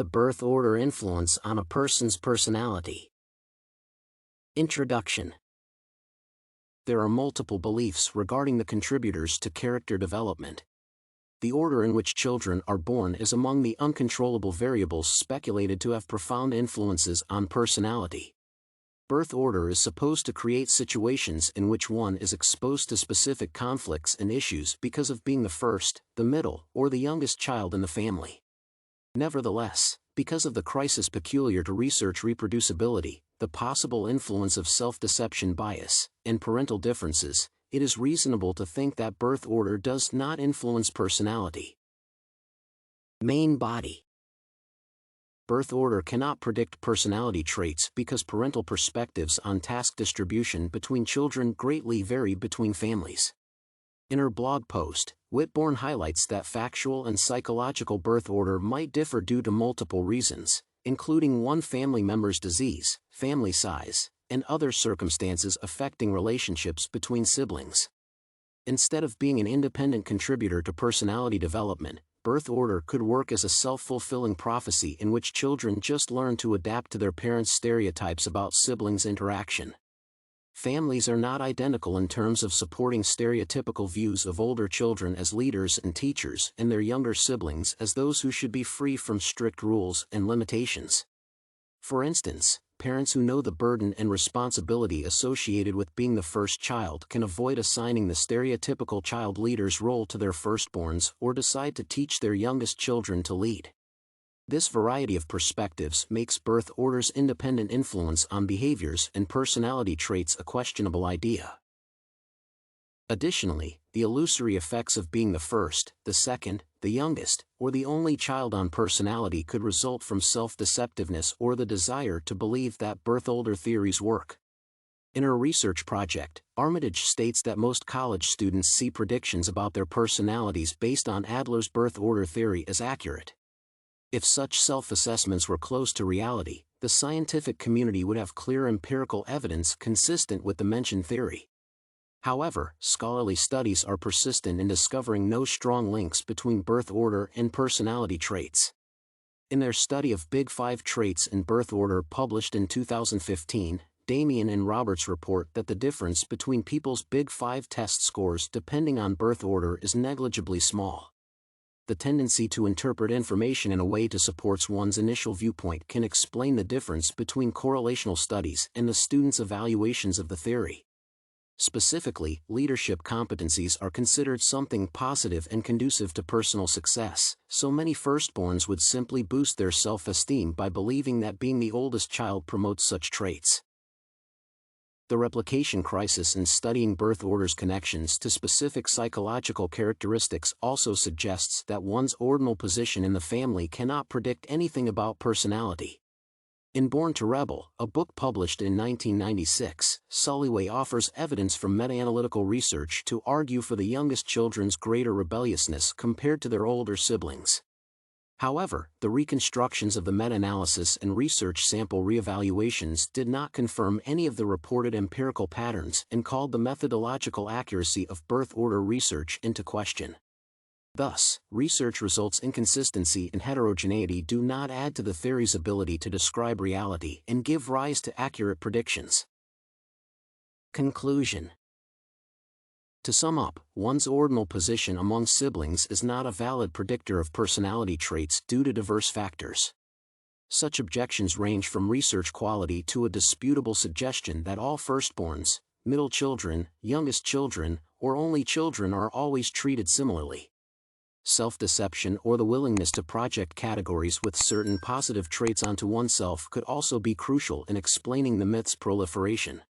The birth order influence on a person's personality. Introduction. There are multiple beliefs regarding the contributors to character development. The order in which children are born is among the uncontrollable variables speculated to have profound influences on personality. Birth order is supposed to create situations in which one is exposed to specific conflicts and issues because of being the first, the middle, or the youngest child in the family. Nevertheless, because of the crisis peculiar to research reproducibility, the possible influence of self-deception bias, and parental differences, it is reasonable to think that birth order does not influence personality. Main body. Birth order cannot predict personality traits because parental perspectives on task distribution between children greatly vary between families. In her blog post, Whitbourne highlights that factual and psychological birth order might differ due to multiple reasons, including one family member's disease, family size, and other circumstances affecting relationships between siblings. Instead of being an independent contributor to personality development, birth order could work as a self-fulfilling prophecy in which children just learn to adapt to their parents' stereotypes about siblings' interaction. Families are not identical in terms of supporting stereotypical views of older children as leaders and teachers and their younger siblings as those who should be free from strict rules and limitations. For instance, parents who know the burden and responsibility associated with being the first child can avoid assigning the stereotypical child leader's role to their firstborns or decide to teach their youngest children to lead. This variety of perspectives makes birth order's independent influence on behaviors and personality traits a questionable idea. Additionally, the illusory effects of being the first, the second, the youngest, or the only child on personality could result from self-deceptiveness or the desire to believe that birth order theories work. In her research project, Armitage states that most college students see predictions about their personalities based on Adler's birth order theory as accurate. If such self-assessments were close to reality, the scientific community would have clear empirical evidence consistent with the mentioned theory. However, scholarly studies are persistent in discovering no strong links between birth order and personality traits. In their study of Big Five traits in birth order published in 2015, Damien and Roberts report that the difference between people's Big Five test scores depending on birth order is negligibly small. The tendency to interpret information in a way to supports one's initial viewpoint can explain the difference between correlational studies and the students' evaluations of the theory. Specifically, leadership competencies are considered something positive and conducive to personal success, so many firstborns would simply boost their self-esteem by believing that being the oldest child promotes such traits. The replication crisis in studying birth order's connections to specific psychological characteristics also suggests that one's ordinal position in the family cannot predict anything about personality. In Born to Rebel, a book published in 1996, Sulliway offers evidence from meta-analytical research to argue for the youngest children's greater rebelliousness compared to their older siblings. However, the reconstructions of the meta-analysis and research sample reevaluations did not confirm any of the reported empirical patterns and called the methodological accuracy of birth order research into question. Thus, research results' inconsistency and heterogeneity do not add to the theory's ability to describe reality and give rise to accurate predictions. Conclusion. To sum up, one's ordinal position among siblings is not a valid predictor of personality traits due to diverse factors. Such objections range from research quality to a disputable suggestion that all firstborns, middle children, youngest children, or only children are always treated similarly. Self-deception or the willingness to project categories with certain positive traits onto oneself could also be crucial in explaining the myth's proliferation.